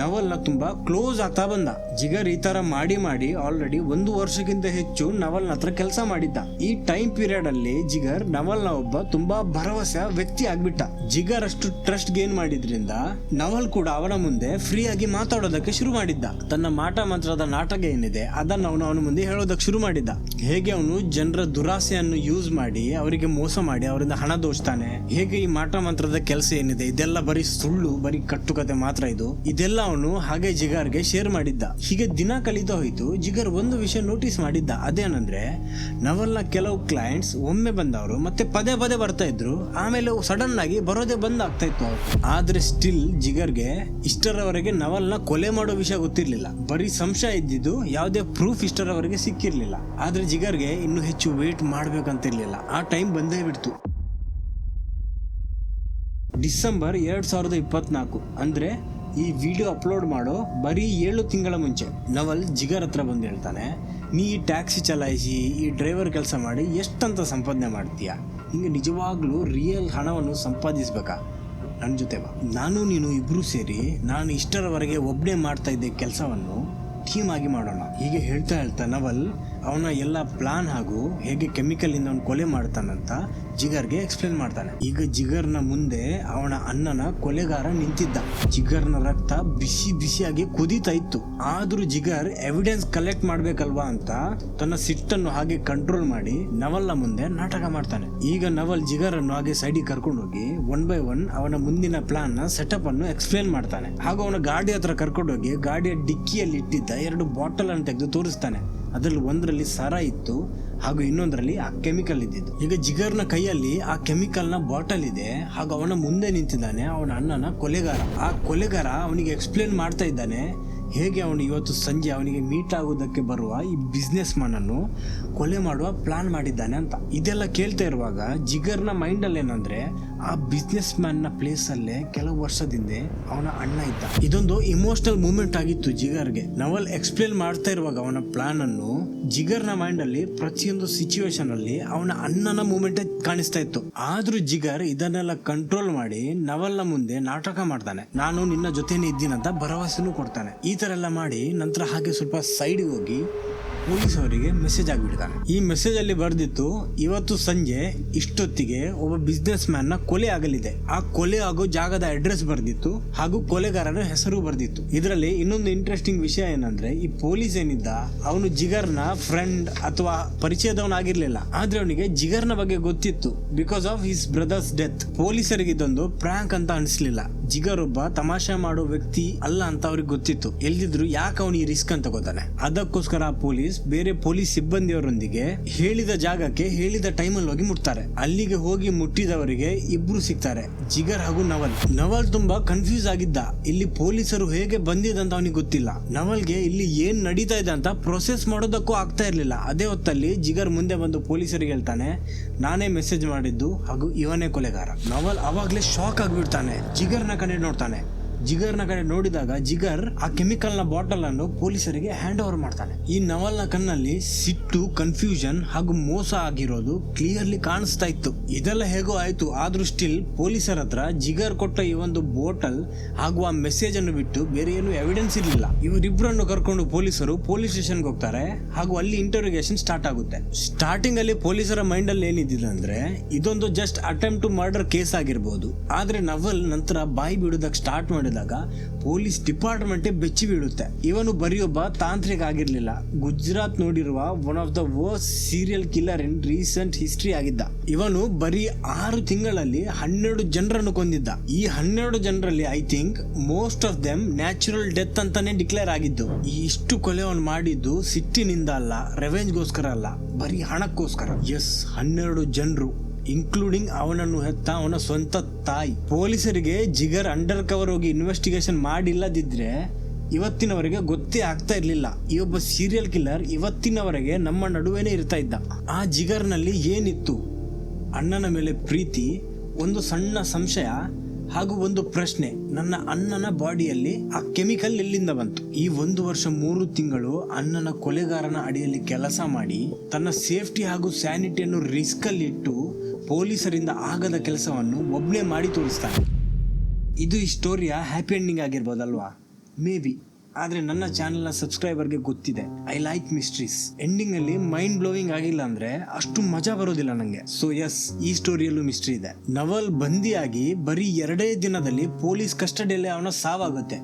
ನವಲ್ನ ತುಂಬಾ ಕ್ಲೋಸ್ ಆಗ್ತಾ ಬಂದ. ಜಿಗರ್ ಈ ತರ ಮಾಡಿ ಆಲ್ರೆಡಿ 1 ವರ್ಷಕ್ಕಿಂತ ಹೆಚ್ಚು ನವಲ್ನ ಹತ್ರ ಕೆಲಸ ಮಾಡಿದ್ದ. ಈ ಟೈಮ್ ಪೀರಿಯಡ್ ಅಲ್ಲಿ ಜಿಗರ್ ನವಲ್ನ ಒಬ್ಬ ತುಂಬಾ ಭರವಸೆ ವ್ಯಕ್ತಿ ಆಗ್ಬಿಟ್ಟ. ಜಿಗರ್ ಅಷ್ಟು ಟ್ರಸ್ಟ್ ಗೇನ್ ಮಾಡಿದ್ರಿಂದ ನವಲ್ ಕೂಡ ಅವನ ಮುಂದೆ ಫ್ರೀ ಆಗಿ ಮಾತಾಡೋದಕ್ಕೆ ಶುರು ಮಾಡಿದ್ದ. ತನ್ನ ಮಾಟ ಮಂತ್ರದ ನಾಟಕ ಏನಿದೆ ಅದನ್ನು ಅವನ ಮುಂದೆ ಹೇಳೋದಕ್ಕೆ ಶುರು ಮಾಡಿದ್ದ. ಹೇಗೆ ಅವನು ಜನರ ದುರಾಸೆಯನ್ನು ಯೂಸ್ ಮಾಡಿ ಅವರಿಗೆ ಮೋಸ ಮಾಡಿ ಅವರಿಂದ ಹಣ ದೋಚ್ತಾನೆ, ಹೇಗೆ ಈ ಮಾಟ ಮಂತ್ರದ ಕೆಲಸ ಏನಿದೆ ಇದೆಲ್ಲ ಬರೀ ಸುಳ್ಳು, ಬರೀ ಕಟ್ಟುಕತೆ ಮಾತ್ರ ಇದೆಲ್ಲ ಅವನು ಹಾಗೆ ಜಿಗರ್ಗೆ ಶೇರ್ ಮಾಡಿದ್ದ. ಹೀಗೆ ದಿನ ಕಳೀತಾ ಹೋಯ್ತು. ಜಿಗರ್ ಒಂದು ವಿಷಯ ನೋಟಿಸ್ ಮಾಡಿದ್ದ, ಅದೇನಂದ್ರೆ ನವಲ್ನ ಕೆಲವು ಕ್ಲೈಂಟ್ಸ್ ಒಮ್ಮೆ ಬಂದವರು ಮತ್ತೆ ಪದೇ ಪದೇ ಬರ್ತಾ ಇದ್ರು, ಆಮೇಲೆ ಸಡನ್ ಆಗಿ ಬರೋದೇ ಬಂದ್ ಆಗ್ತಾ ಇತ್ತು ಅವ್ರು. ಆದ್ರೆ ಸ್ಟಿಲ್ ಜಿಗರ್ಗೆ ಇಷ್ಟರವರೆಗೆ ನವಲ್ನ ಕೊಲೆ ಮಾಡೋ ವಿಷಯ ಗೊತ್ತಿರ್ಲಿಲ್ಲ. ಬರೀ ಸಂಶಯ ಇದ್ದಿದ್ದು, ಯಾವುದೇ ಪ್ರೂಫ್ ಇಷ್ಟರವರೆಗೆ ಸಿಕ್ಕಿರ್ಲಿಲ್ಲ. ಆದ್ರೆ ಜಿಗರ್ಗೆ ಇನ್ನು ಹೆಚ್ಚು ವೇಟ್ ಮಾಡ್ಬೇಕಂತಿರ್ಲಿಲ್ಲ. ಆ ಟೈಮ್ ಬಂದೇ ಬಿಡ್ತು. ಡಿಸೆಂಬರ್ 2024 ಅಂದ್ರೆ ಈ ವಿಡಿಯೋ ಅಪ್ಲೋಡ್ ಮಾಡೋ ಬರೀ 7 ತಿಂಗಳ ಮುಂಚೆ ನವಲ್ ಜಿಗರ್ ಹತ್ರ ಬಂದು ಹೇಳ್ತಾನೆ, ನೀ ಈ ಟ್ಯಾಕ್ಸಿ ಚಲಾಯಿಸಿ ಈ ಡ್ರೈವರ್ ಕೆಲಸ ಮಾಡಿ ಎಷ್ಟಂತ ಸಂಪಾದನೆ ಮಾಡ್ತೀಯಾ? ಹಿಂಗೆ ನಿಜವಾಗ್ಲೂ ರಿಯಲ್ ಹಣವನ್ನು ಸಂಪಾದಿಸ್ಬೇಕಾ? ನನ್ನ ಜೊತೆ ಬಾ, ನಾನು ನೀನು ಇಬ್ರು ಸೇರಿ ನಾನು ಇಷ್ಟರವರೆಗೆ ಒಬ್ಬನೇ ಮಾಡ್ತಾ ಇದ್ದೆ ಕೆಲಸವನ್ನು ಟೀಮ್ ಆಗಿ ಮಾಡೋಣ. ಹೀಗೆ ಹೇಳ್ತಾ ನವಲ್ ಅವನ ಎಲ್ಲ ಪ್ಲಾನ್ ಹಾಗೂ ಹೇಗೆ ಕೆಮಿಕಲ್ ಇಂದ ಅವನು ಕೊಲೆ ಮಾಡ್ತಾನಂತ ಜಿಗರ್ಗೆ ಎಕ್ಸ್ಪ್ಲೇನ್ ಮಾಡ್ತಾನೆ. ಈಗ ಜಿಗರ್ನ ಮುಂದೆ ಅವನ ಅಣ್ಣನ ಕೊಲೆಗಾರ ನಿಂತಿದ್ದ. ಜಿಗರ್ನ ರಕ್ತ ಬಿಸಿ ಬಿಸಿಯಾಗಿ ಕುದೀತಾ ಇತ್ತು. ಆದ್ರೂ ಜಿಗರ್ ಎವಿಡೆನ್ಸ್ ಕಲೆಕ್ಟ್ ಮಾಡ್ಬೇಕಲ್ವಾ ಅಂತ ತನ್ನ ಸಿಟ್ಟನ್ನು ಹಾಗೆ ಕಂಟ್ರೋಲ್ ಮಾಡಿ ನವಲ್ನ ಮುಂದೆ ನಾಟಕ ಮಾಡ್ತಾನೆ. ಈಗ ನವಲ್ ಜಿಗರ್ ಅನ್ನು ಹಾಗೆ ಸೈಡಿಗೆ ಕರ್ಕೊಂಡು ಹೋಗಿ 1 by 1 ಅವನ ಮುಂದಿನ ಪ್ಲಾನ್ ನ ಸೆಟಪ್ ಅನ್ನು ಎಕ್ಸ್ಪ್ಲೇನ್ ಮಾಡ್ತಾನೆ. ಹಾಗೂ ಅವನ ಗಾಡಿ ಹತ್ರ ಕರ್ಕೊಂಡು ಹೋಗಿ ಗಾಡಿಯ ಡಿಕ್ಕಿಯಲ್ಲಿ ಇಟ್ಟಿದ್ದ 2 ಬಾಟಲ್ ಅನ್ನು ತೆಗೆದು ತೋರಿಸ್ತಾನೆ. ಅದರಲ್ಲಿ ಒಂದರಲ್ಲಿ ಸಾರ ಇತ್ತು ಹಾಗೂ ಇನ್ನೊಂದರಲ್ಲಿ ಆ ಕೆಮಿಕಲ್ ಇದ್ದಿದ್ದು. ಈಗ ಜಿಗರ್ನ ಕೈಯಲ್ಲಿ ಆ ಕೆಮಿಕಲ್ ನ ಬಾಟಲ್ ಇದೆ ಹಾಗೂ ಅವನ ಮುಂದೆ ನಿಂತಿದ್ದಾನೆ ಅವನ ಅಣ್ಣನ ಕೊಲೆಗಾರ. ಆ ಕೊಲೆಗಾರ ಅವನಿಗೆ ಎಕ್ಸ್ಪ್ಲೇನ್ ಮಾಡ್ತಾ ಇದ್ದಾನೆ ಹೇಗೆ ಅವನು ಇವತ್ತು ಸಂಜೆ ಅವನಿಗೆ ಮೀಟ್ ಆಗೋದಕ್ಕೆ ಬರುವ ಈ ಬಿಸ್ನೆಸ್ ಮ್ಯಾನ್ ಅನ್ನು ಕೊಲೆ ಮಾಡುವ ಪ್ಲಾನ್ ಮಾಡಿದ್ದಾನೆ ಅಂತ. ಇದೆಲ್ಲ ಕೇಳ್ತಾ ಇರುವಾಗ ಜಿಗರ್ನ ಮೈಂಡ್ ಅಲ್ಲಿ ಏನಂದ್ರೆ, ಆ ಬಿಸ್ನೆಸ್ ಮ್ಯಾನ್ ನ ಪ್ಲೇಸ್ ಅಲ್ಲೇ ಕೆಲವು ವರ್ಷದಿಂದ ಅವನ ಅಣ್ಣ ಇದ್ದ. ಇದೊಂದು ಇಮೋಷನಲ್ ಮೂಮೆಂಟ್ ಆಗಿತ್ತು ಜಿಗರ್ಗೆ. ನವಲ್ ಎಕ್ಸ್ಪ್ಲೇನ್ ಮಾಡ್ತಾ ಇರುವಾಗ ಅವನ ಪ್ಲಾನ್ ಅನ್ನು ಜಿಗರ್ನ ಮೈಂಡ್ ಅಲ್ಲಿ ಪ್ರತಿಯೊಂದು ಸಿಚುವೇಶನ್ ಅಲ್ಲಿ ಅವನ ಅಣ್ಣನ ಮೂಮೆಂಟ್ ಕಾಣಿಸ್ತಾ ಇತ್ತು. ಆದ್ರೂ ಜಿಗರ್ ಇದನ್ನೆಲ್ಲ ಕಂಟ್ರೋಲ್ ಮಾಡಿ ನವಲ್ನ ಮುಂದೆ ನಾಟಕ ಮಾಡ್ತಾನೆ. ನಾನು ನಿನ್ನ ಜೊತೆನೇ ಇದ್ದೀನಂತ ಭರವಸೆನೂ ಕೊಡ್ತಾನೆ. ಈ ತರ ಎಲ್ಲ ಮಾಡಿ ನಂತರ ಹಾಗೆ ಸ್ವಲ್ಪ ಸೈಡ್ಗೆ ಹೋಗಿ ಪೊಲೀಸ್ ಅವರಿಗೆ ಮೆಸೇಜ್ ಆಗಿಬಿಡ್ತಾನೆ. ಈ ಮೆಸೇಜ್ ಅಲ್ಲಿ ಬರ್ದಿತ್ತು, ಇವತ್ತು ಸಂಜೆ ಇಷ್ಟೊತ್ತಿಗೆ ಒಬ್ಬ ಬಿಸ್ನೆಸ್ ಮ್ಯಾನ್ ನ ಕೊಲೆ ಆಗಲಿದೆ. ಆ ಕೊಲೆ ಆಗೋ ಜಾಗದ ಅಡ್ರೆಸ್ ಬರ್ದಿತ್ತು ಹಾಗೂ ಕೊಲೆಗಾರನ ಹೆಸರು ಬರ್ದಿತ್ತು. ಇದರಲ್ಲಿ ಇನ್ನೊಂದು ಇಂಟ್ರೆಸ್ಟಿಂಗ್ ವಿಷಯ ಏನಂದ್ರೆ, ಈ ಪೊಲೀಸ್ ಏನಿದ್ದ ಅವನು ಜಿಗರ್ನ ಫ್ರೆಂಡ್ ಅಥವಾ ಪರಿಚಯದವನಾಗಿರ್ಲಿಲ್ಲ, ಆದ್ರೆ ಅವನಿಗೆ ಜಿಗರ್ನ ಬಗ್ಗೆ ಗೊತ್ತಿತ್ತು because of his brothers death. ಪೊಲೀಸರಿಗೆ ಇದೊಂದು ಪ್ರಾಂಕ್ ಅಂತ ಅನಿಸ್ಲಿಲ್ಲ. ಜಿಗರ್ ಒಬ್ಬ ತಮಾಷೆ ಮಾಡೋ ವ್ಯಕ್ತಿ ಅಲ್ಲ ಅಂತ ಅವ್ರಿಗೆ ಗೊತ್ತಿತ್ತು. ಎಲ್ದಿದ್ರು ಯಾಕೆ ಅವನು ಈ ರಿಸ್ಕ್ ಅಂತ ಗೊತ್ತಾನೆ. ಅದಕ್ಕೋಸ್ಕರ ಆ ಪೊಲೀಸ್ ಬೇರೆ ಪೊಲೀಸ್ ಸಿಬ್ಬಂದಿಯವರೊಂದಿಗೆ ಹೇಳಿದ ಜಾಗಕ್ಕೆ ಹೇಳಿದ ಟೈಮಲ್ಲಿ ಹೋಗಿ ಮುಟ್ತಾರೆ. ಅಲ್ಲಿಗೆ ಹೋಗಿ ಮುಟ್ಟಿದವರಿಗೆ ಇಬ್ರು ಸಿಗ್ತಾರೆ, ಜಿಗರ್ ಹಾಗೂ ನವಲ್. ನವಲ್ ತುಂಬಾ ಕನ್ಫ್ಯೂಸ್ ಆಗಿದ್ದ. ಇಲ್ಲಿ ಪೊಲೀಸರು ಹೇಗೆ ಬಂದಿದಂತ ಅವನಿಗೆ ಗೊತ್ತಿಲ್ಲ. ನವಲ್ಗೆ ಇಲ್ಲಿ ಏನ್ ನಡೀತಾ ಇದೆ ಅಂತ ಪ್ರೊಸೆಸ್ ಮಾಡೋದಕ್ಕೂ ಆಗ್ತಾ ಇರ್ಲಿಲ್ಲ. ಅದೇ ಹೊತ್ತಲ್ಲಿ ಜಿಗರ್ ಮುಂದೆ ಬಂದು ಪೊಲೀಸರಿಗೆ ಹೇಳ್ತಾನೆ, ನಾನೇ ಮೆಸೇಜ್ ಮಾಡಿದ್ದು ಹಾಗೂ ಇವನೇ ಕೊಲೆಗಾರ. ನವಲ್ ಅವಾಗ್ಲೇ ಶಾಕ್ ಆಗ್ಬಿಡ್ತಾನೆ. ಜಿಗರ್ನ ಕಡೆ ನೋಡ್ತಾನೆ. ಜಿಗರ್ನ ಕಡೆ ನೋಡಿದಾಗ ಜಿಗರ್ ಆ ಕೆಮಿಕಲ್ ನ ಬಾಟಲ್ ಅನ್ನು ಪೊಲೀಸರಿಗೆ ಹ್ಯಾಂಡ್ ಓವರ್ ಮಾಡ್ತಾನೆ. ಈ ನವಲ್ ನ ಕಣ್ಣಲ್ಲಿ ಸಿಟ್ಟು, ಕನ್ಫ್ಯೂಷನ್ ಹಾಗೂ ಮೋಸ ಆಗಿರೋದು ಕ್ಲಿಯರ್ಲಿ ಕಾಣಿಸ್ತಾ ಇತ್ತು. ಇದೆಲ್ಲ ಹೇಗೋ ಆಯ್ತು, ಆದ್ರೂ ಸ್ಟಿಲ್ ಪೊಲೀಸರ ಹತ್ರ ಜಿಗರ್ ಕೊಟ್ಟ ಈ ಒಂದು ಬಾಟಲ್ ಹಾಗೂ ಆ ಮೆಸೇಜ್ ಅನ್ನು ಬಿಟ್ಟು ಬೇರೆ ಏನು ಎವಿಡೆನ್ಸ್ ಇರಲಿಲ್ಲ. ಇವರಿಬ್ಬರನ್ನು ಕರ್ಕೊಂಡು ಪೊಲೀಸರು ಪೊಲೀಸ್ ಸ್ಟೇಷನ್ಗೆ ಹೋಗ್ತಾರೆ ಹಾಗೂ ಅಲ್ಲಿ ಇಂಟರೋಗೇಷನ್ ಸ್ಟಾರ್ಟ್ ಆಗುತ್ತೆ. ಸ್ಟಾರ್ಟಿಂಗ್ ಅಲ್ಲಿ ಪೊಲೀಸರ ಮೈಂಡ್ ಅಲ್ಲಿ ಏನಿದೆ ಅಂದ್ರೆ, ಇದೊಂದು just attempt to murder case ಆಗಿರ್ಬೋದು. ಆದ್ರೆ ನವಲ್ ನಂತರ ಬಾಯಿ ಬಿಡೋದಕ್ಕೆ ಸ್ಟಾರ್ಟ್ ಮಾಡಿದಾಗ ಪೊಲೀಸ್ ಡಿಪಾರ್ಟ್ಮೆಂಟ್ ಬೆಚ್ಚಿ ಬೀಳುತ್ತೆ. ಇವನು ಬರೀ ಒಬ್ಬ ತಾಂತ್ರಿಕ ಆಗಿರ್ಲಿಲ್ಲ, ಗುಜರಾತ್ ನೋಡಿರುವ one of the worst serial killer in recent history ಆಗಿದ್ದ. ಇವನು ಬರೀ 6 ತಿಂಗಳಲ್ಲಿ 12 ಜನರನ್ನು ಕೊಂದಿದ್ದ. ಈ 12 ಜನರಲ್ಲಿ I think most of them natural death ಅಂತಾನೆ ಡಿಕ್ಲೇರ್ ಆಗಿದ್ದು. ಈ ಇಷ್ಟು ಕೊಲೆ ಅವನು ಮಾಡಿದ್ದು ಸಿಟ್ಟಿನಿಂದ ಅಲ್ಲ, ರೆವೆಂಜ್ಗೋಸ್ಕರ ಅಲ್ಲ, ಬರೀ ಹಣಕ್ಕೋಸ್ಕರ. ಎಸ್, 12 ಜನರು, ಇನ್ಕ್ಲೂಡಿಂಗ್ ಅವನನ್ನು ಹೆತ್ತ ಅವನ ಸ್ವಂತ ತಾಯಿ. ಪೊಲೀಸರಿಗೆ ಜಿಗರ್ ಅಂಡರ್ ಕವರ್ ಹೋಗಿ ಇನ್ವೆಸ್ಟಿಗೇಷನ್ ಮಾಡಿಲ್ಲದಿದ್ರೆ ಇವತ್ತಿನವರೆಗೆ ಗೊತ್ತೇ ಆಗ್ತಾ ಇರ್ಲಿಲ್ಲ. ಈ ಒಬ್ಬ ಸೀರಿಯಲ್ ಕಿಲ್ಲರ್ ಇವತ್ತಿನವರೆಗೆ ನಮ್ಮ ನಡುವೆನೇ ಇರ್ತಾ ಇದ್ದ. ಆ ಜಿಗರ್ನಲ್ಲಿ ಏನಿತ್ತು? ಅಣ್ಣನ ಮೇಲೆ ಪ್ರೀತಿ, ಒಂದು ಸಣ್ಣ ಸಂಶಯ ಹಾಗೂ ಒಂದು ಪ್ರಶ್ನೆ, ನನ್ನ ಅಣ್ಣನ ಬಾಡಿಯಲ್ಲಿ ಆ ಕೆಮಿಕಲ್ ಎಲ್ಲಿಂದ ಬಂತು? ಈ 1 ವರ್ಷ 3 ತಿಂಗಳು ಅಣ್ಣನ ಕೊಲೆಗಾರನ ಅಡಿಯಲ್ಲಿ ಕೆಲಸ ಮಾಡಿ ತನ್ನ ಸೇಫ್ಟಿ ಹಾಗೂ ಸ್ಯಾನಿಟಿಯನ್ನು ರಿಸ್ಕ್ ಅಲ್ಲಿ ಇಟ್ಟು ಪೊಲೀಸರಿಂದ ಆಗದ ಕೆಲಸವನ್ನು ಒಬ್ಬನೇ ಮಾಡಿ ತೋರಿಸ್ತಾನೆ. ಇದು ಈ ಸ್ಟೋರಿಯ ಹ್ಯಾಪಿ ಎಂಡಿಂಗ್ ಆಗಿರ್ಬೋದಲ್ವಾ? Maybe. ಆದ್ರೆ ನನ್ನ ಚಾನೆಲ್ ನ ಸಬ್ಸ್ಕ್ರೈಬರ್ಗೆ ಗೊತ್ತಿದೆ, ಐ ಲೈಕ್ ಮಿಸ್ಟ್ರೀಸ್. ಎಂಡಿಂಗ್ ಅಲ್ಲಿ ಮೈಂಡ್ ಬ್ಲೋವಿಂಗ್ ಆಗಿಲ್ಲ ಅಂದ್ರೆ ಅಷ್ಟು ಮಜಾ ಬರೋದಿಲ್ಲ ನಂಗೆ. ಸೊ ಎಸ್, ಈ ಸ್ಟೋರಿಯಲ್ಲೂ ಮಿಸ್ಟ್ರಿ ಇದೆ. ನವಲ್ ಬಂದಿಯಾಗಿ ಬರೀ 2 ದಿನದಲ್ಲಿ ಪೊಲೀಸ್ ಕಸ್ಟಡಿಯಲ್ಲಿ ಅವನ ಸಾವಾಗುತ್ತೆ.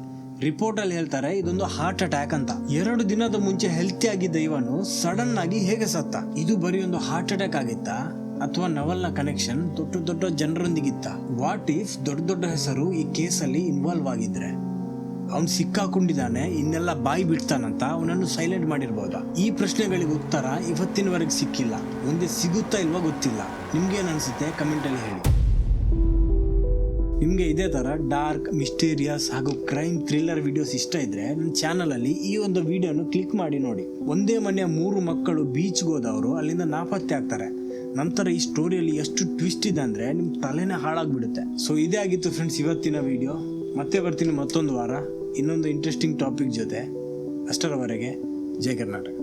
ರಿಪೋರ್ಟ್ ಅಲ್ಲಿ ಹೇಳ್ತಾರೆ ಇದೊಂದು ಹಾರ್ಟ್ ಅಟ್ಯಾಕ್ ಅಂತ. 2 ದಿನದ ಮುಂಚೆ ಹೆಲ್ತಿ ಆಗಿದ್ದ ಇವನು ಸಡನ್ ಆಗಿ ಹೇಗೆ ಸತ್ತ? ಇದು ಬರೀ ಒಂದು ಹಾರ್ಟ್ ಅಟ್ಯಾಕ್ ಆಗಿತ್ತಾ ಅಥವಾ ನವಲ್ನ ಕನೆಕ್ಷನ್ ದೊಡ್ಡ ಜನರೊಂದಿಗಿತ್ತ? ವಾಟ್ ಇಫ್ ದೊಡ್ಡ ಹೆಸರು ಈ ಕೇಸಲ್ಲಿ ಇನ್ವಾಲ್ವ್ ಆಗಿದ್ರೆ? ಅವನು ಸಿಕ್ಕಾಕೊಂಡಿದ್ದಾನೆ, ಇನ್ನೆಲ್ಲ ಬಾಯಿ ಬಿಡ್ತಾನಂತ ಅವನನ್ನು ಸೈಲೆಂಟ್ ಮಾಡಿರ್ಬೋದಾ? ಈ ಪ್ರಶ್ನೆಗಳಿಗೆ ಉತ್ತರ ಇವತ್ತಿನವರೆಗೆ ಸಿಕ್ಕಿಲ್ಲ. ಮುಂದೆ ಸಿಗುತ್ತಾ ಇಲ್ವಾ ಗೊತ್ತಿಲ್ಲ. ನಿಮ್ಗೇನು ಅನ್ಸುತ್ತೆ ಕಮೆಂಟ್ ಅಲ್ಲಿ ಹೇಳಿ. ನಿಮಗೆ ಇದೇ ತರ ಡಾರ್ಕ್, ಮಿಸ್ಟೀರಿಯಸ್ ಹಾಗೂ ಕ್ರೈಮ್ ಥ್ರಿಲ್ಲರ್ ವಿಡಿಯೋಸ್ ಇಷ್ಟ ಇದ್ರೆ ನನ್ನ ಚಾನಲ್ ಅಲ್ಲಿ ಈ ಒಂದು ವಿಡಿಯೋನು ಕ್ಲಿಕ್ ಮಾಡಿ ನೋಡಿ. ಒಂದೇ ಮನೆಯ 3 ಮಕ್ಕಳು ಬೀಚ್ಗೆ ಹೋದವರು ಅಲ್ಲಿಂದ ನಾಪತ್ತೆ ಆಗ್ತಾರೆ. ನಂತರ ಈ ಸ್ಟೋರಿಯಲ್ಲಿ ಎಷ್ಟು ಟ್ವಿಸ್ಟ್ ಇದೆ ಅಂದ್ರೆ ನಿಮ್ ತಲೆನೇ ಹಾಳಾಗ್ಬಿಡುತ್ತೆ. ಸೊ ಇದೇ ಆಗಿತ್ತು ಫ್ರೆಂಡ್ಸ್ ಇವತ್ತಿನ ವಿಡಿಯೋ. ಮತ್ತೆ ಬರ್ತೀನಿ ಮತ್ತೊಂದು ವಾರ ಇನ್ನೊಂದು ಇಂಟ್ರೆಸ್ಟಿಂಗ್ ಟಾಪಿಕ್ ಜೊತೆ. ಅಷ್ಟರವರೆಗೆ ಜೈ ಕರ್ನಾಟಕ.